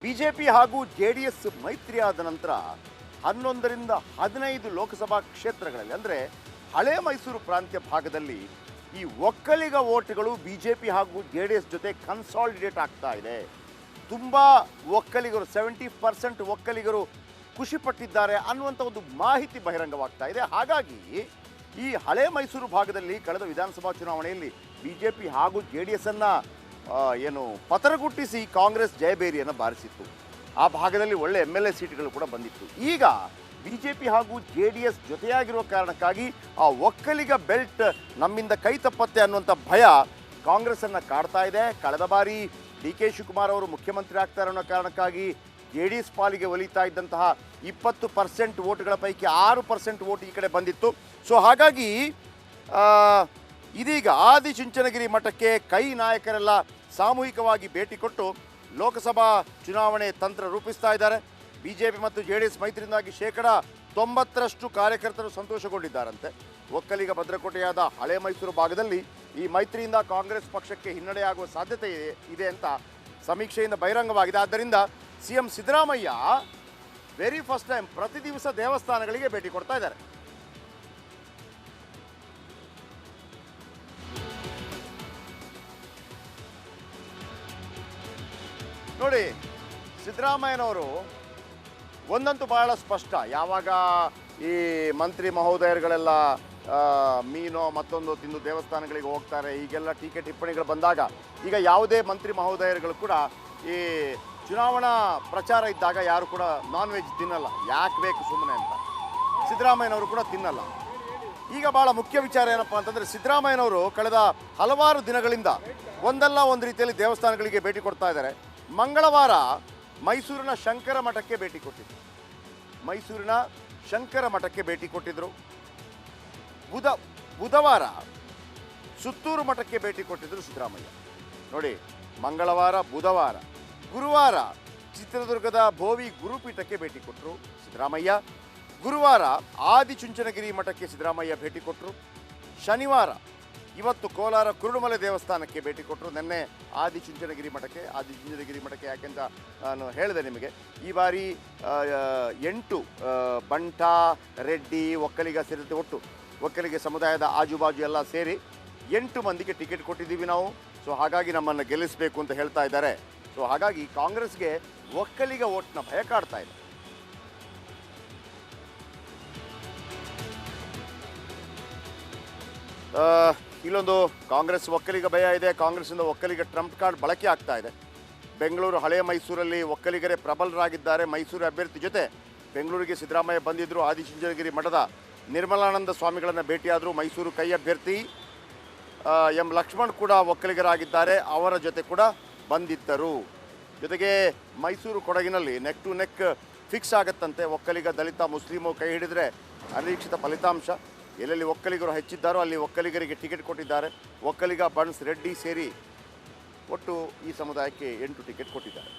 BJP ಹಾಗೂ JDS ಮೈತ್ರಿಯಾದ ನಂತರ 11ರಿಂದ 15 ಲೋಕಸಭಾ ಕ್ಷೇತ್ರಗಳಲ್ಲಿ ಅಂದರೆ ಹಳೆ ಮೈಸೂರು ಪ್ರಾಂತ್ಯ ಭಾಗದಲ್ಲಿ ಈ ಒಕ್ಕಲಿಗ ಓಟ್ಗಳು ಬಿಜೆಪಿ ಹಾಗೂ ಜೆಡಿಎಸ್ ಜೊತೆ ಕನ್ಸಾಲಿಡೇಟ್ ಆಗ್ತಾ ಇದೆ. ತುಂಬ ಒಕ್ಕಲಿಗರು 70% ಒಕ್ಕಲಿಗರು ಖುಷಿಪಟ್ಟಿದ್ದಾರೆ ಅನ್ನುವಂಥ ಒಂದು ಮಾಹಿತಿ ಬಹಿರಂಗವಾಗ್ತಾ ಇದೆ. ಹಾಗಾಗಿ ಈ ಹಳೆ ಮೈಸೂರು ಭಾಗದಲ್ಲಿ ಕಳೆದ ವಿಧಾನಸಭಾ ಚುನಾವಣೆಯಲ್ಲಿ ಬಿಜೆಪಿ ಹಾಗೂ ಜೆಡಿಎಸ್ಸನ್ನು ಏನು ಪತರಗುಟ್ಟಿಸಿ ಕಾಂಗ್ರೆಸ್ ಜಯಬೇರಿಯನ್ನು ಬಾರಿಸಿತ್ತು. ಆ ಭಾಗದಲ್ಲಿ ಒಳ್ಳೆ MLA ಸೀಟ್ಗಳು ಕೂಡ ಬಂದಿತ್ತು. ಈಗ ಬಿಜೆಪಿ ಹಾಗೂ ಜೆಡಿಎಸ್ ಜೊತೆಯಾಗಿರುವ ಕಾರಣಕ್ಕಾಗಿ ಆ ಒಕ್ಕಲಿಗ ಬೆಲ್ಟ್ ನಮ್ಮಿಂದ ಕೈ ತಪ್ಪತ್ತೆ ಅನ್ನುವಂಥ ಭಯ ಕಾಂಗ್ರೆಸ್ಸನ್ನು ಕಾಡ್ತಾ ಇದೆ. ಕಳೆದ ಬಾರಿ DK ಶಿವಕುಮಾರ್ ಅವರು ಮುಖ್ಯಮಂತ್ರಿ ಆಗ್ತಾರೆ ಅನ್ನೋ ಕಾರಣಕ್ಕಾಗಿ ಜೆಡಿಎಸ್ ಪಾಲಿಗೆ ಒಲಿತಾ ಇದ್ದಂತಹ 20% ಓಟ್ಗಳ ಪೈಕಿ 6% ಓಟ್ ಈ ಕಡೆ ಬಂದಿತ್ತು. ಸೊ ಹಾಗಾಗಿ ಇದೀಗ ಆದಿಚುಂಚನಗಿರಿ ಮಠಕ್ಕೆ ಕೈ ನಾಯಕರೆಲ್ಲ ಸಾಮೂಹಿಕವಾಗಿ ಭೇಟಿ ಕೊಟ್ಟು ಲೋಕಸಭಾ ಚುನಾವಣೆ ತಂತ್ರ ರೂಪಿಸ್ತಾ ಇದ್ದಾರೆ. ಬಿಜೆಪಿ ಮತ್ತು ಜೆಡಿಎಸ್ ಮೈತ್ರಿಯಿಂದಾಗಿ 90% ಕಾರ್ಯಕರ್ತರು ಸಂತೋಷಗೊಂಡಿದ್ದಾರಂತೆ. ಒಕ್ಕಲಿಗ ಭದ್ರಕೋಟೆಯಾದ ಹಳೆ ಮೈಸೂರು ಭಾಗದಲ್ಲಿ ಈ ಮೈತ್ರಿಯಿಂದ ಕಾಂಗ್ರೆಸ್ ಪಕ್ಷಕ್ಕೆ ಹಿನ್ನಡೆಯಾಗುವ ಸಾಧ್ಯತೆ ಇದೆ ಅಂತ ಸಮೀಕ್ಷೆಯಿಂದ ಬಹಿರಂಗವಾಗಿದೆ. ಆದ್ದರಿಂದ CM Siddaramaiah very first time ಪ್ರತಿ ದಿವಸ ದೇವಸ್ಥಾನಗಳಿಗೆ ಭೇಟಿ ಕೊಡ್ತಾ ಇದ್ದಾರೆ. ನೋಡಿ, ಸಿದ್ದರಾಮಯ್ಯನವರು ಒಂದಂತೂ ಬಹಳ ಸ್ಪಷ್ಟ. ಯಾವಾಗ ಈ ಮಂತ್ರಿ ಮಹೋದಯರುಗಳೆಲ್ಲ ಮೀನೋ ಮತ್ತೊಂದು ತಿಂದು ದೇವಸ್ಥಾನಗಳಿಗೆ ಹೋಗ್ತಾರೆ, ಈಗೆಲ್ಲ ಟೀಕೆ ಟಿಪ್ಪಣಿಗಳು ಬಂದಾಗ ಈಗ ಯಾವುದೇ ಮಂತ್ರಿ ಮಹೋದಯರುಗಳು ಕೂಡ ಈ ಚುನಾವಣಾ ಪ್ರಚಾರ ಇದ್ದಾಗ ಯಾರು ಕೂಡ ನಾನ್ ವೆಜ್ ತಿನ್ನಲ್ಲ. ಯಾಕೆ ಬೇಕು ಸುಮ್ಮನೆ ಅಂತ ಸಿದ್ದರಾಮಯ್ಯನವರು ಕೂಡ ತಿನ್ನಲ್ಲ. ಈಗ ಭಾಳ ಮುಖ್ಯ ವಿಚಾರ ಏನಪ್ಪ ಅಂತಂದರೆ, ಸಿದ್ದರಾಮಯ್ಯನವರು ಕಳೆದ ಹಲವಾರು ದಿನಗಳಿಂದ ಒಂದಲ್ಲ ಒಂದು ರೀತಿಯಲ್ಲಿ ದೇವಸ್ಥಾನಗಳಿಗೆ ಭೇಟಿ ಕೊಡ್ತಾ ಇದ್ದಾರೆ. ಮಂಗಳವಾರ ಮೈಸೂರಿನ ಶಂಕರ ಮಠಕ್ಕೆ ಭೇಟಿ ಕೊಟ್ಟಿದ್ದರು. ಬುಧವಾರ ಸುತ್ತೂರು ಮಠಕ್ಕೆ ಭೇಟಿ ಕೊಟ್ಟಿದ್ದರು ಸಿದ್ದರಾಮಯ್ಯ. ನೋಡಿ, ಮಂಗಳವಾರ, ಬುಧವಾರ, ಗುರುವಾರ ಚಿತ್ರದುರ್ಗದ ಭೋವಿ ಗುರುಪೀಠಕ್ಕೆ ಭೇಟಿ ಕೊಟ್ಟರು ಸಿದ್ದರಾಮಯ್ಯ. ಗುರುವಾರ ಆದಿಚುಂಚನಗಿರಿ ಮಠಕ್ಕೆ ಸಿದ್ದರಾಮಯ್ಯ ಭೇಟಿ ಕೊಟ್ಟರು. ಶನಿವಾರ ಇವತ್ತು ಕೋಲಾರ ಕುರುಡುಮಲೆ ದೇವಸ್ಥಾನಕ್ಕೆ ಭೇಟಿ ಕೊಟ್ಟರು. ನಿನ್ನೆ ಆದಿಚುಂಚನಗಿರಿ ಮಠಕ್ಕೆ ಯಾಕೆಂತ ನಾನು ಹೇಳಿದೆ ನಿಮಗೆ. ಈ ಬಾರಿ 8 ಬಂಟ, ರೆಡ್ಡಿ, ಒಕ್ಕಲಿಗ ಸೇರಿದಂತೆ ಒಟ್ಟು ಒಕ್ಕಲಿಗ ಸಮುದಾಯದ ಆಜುಬಾಜು ಎಲ್ಲ ಸೇರಿ 8 ಮಂದಿಗೆ ಟಿಕೆಟ್ ಕೊಟ್ಟಿದ್ದೀವಿ ನಾವು. ಸೊ ಹಾಗಾಗಿ ನಮ್ಮನ್ನು ಗೆಲ್ಲಿಸಬೇಕು ಅಂತ ಹೇಳ್ತಾ ಇದ್ದಾರೆ. ಸೊ ಹಾಗಾಗಿ ಕಾಂಗ್ರೆಸ್ಗೆ ಒಕ್ಕಲಿಗ ಓಟ್ನ ಭಯ ಕಾಡ್ತಾ ಇದೆ. ಇಲ್ಲೊಂದು ಕಾಂಗ್ರೆಸ್ ಒಕ್ಕಲಿಗ ಭಯ ಇದೆ. ಕಾಂಗ್ರೆಸ್ಸಿಂದ ಒಕ್ಕಲಿಗ ಟ್ರಂಪ್ ಕಾರ್ಡ್ ಬಳಕೆ ಆಗ್ತಾ ಇದೆ. ಬೆಂಗಳೂರು ಹಳೆಯ ಮೈಸೂರಲ್ಲಿ ಒಕ್ಕಲಿಗರೇ ಪ್ರಬಲರಾಗಿದ್ದಾರೆ. ಮೈಸೂರು ಅಭ್ಯರ್ಥಿ ಜೊತೆ ಬೆಂಗಳೂರಿಗೆ ಸಿದ್ದರಾಮಯ್ಯ ಬಂದಿದ್ದರು. ಆದಿಚುಂಚನಗಿರಿ ಮಠದ ನಿರ್ಮಲಾನಂದ ಸ್ವಾಮಿಗಳನ್ನು ಭೇಟಿಯಾದರು. ಮೈಸೂರು ಕೈ ಅಭ್ಯರ್ಥಿ M ಲಕ್ಷ್ಮಣ್ ಕೂಡ ಒಕ್ಕಲಿಗರಾಗಿದ್ದಾರೆ, ಅವರ ಜೊತೆ ಕೂಡ ಬಂದಿದ್ದರು. ಜೊತೆಗೆ ಮೈಸೂರು ಕೊಡಗಿನಲ್ಲಿ ನೆಕ್ ಟು ನೆಕ್ ಫಿಕ್ಸ್ ಆಗುತ್ತಂತೆ. ಒಕ್ಕಲಿಗ, ದಲಿತ, ಮುಸ್ಲಿಮು ಕೈ ಹಿಡಿದ್ರೆ ಅನಿರೀಕ್ಷಿತ ಫಲಿತಾಂಶ. ಎಲ್ಲೆಲ್ಲಿ ಒಕ್ಕಲಿಗರು ಹೆಚ್ಚಿದ್ದಾರೋ ಅಲ್ಲಿ ಒಕ್ಕಲಿಗರಿಗೆ ಟಿಕೆಟ್ ಕೊಟ್ಟಿದ್ದಾರೆ. ಒಕ್ಕಲಿಗ, ಬಣ್ಸ್, ರೆಡ್ಡಿ ಸೇರಿ ಒಟ್ಟು ಈ ಸಮುದಾಯಕ್ಕೆ 8 ಟಿಕೆಟ್ ಕೊಟ್ಟಿದ್ದಾರೆ.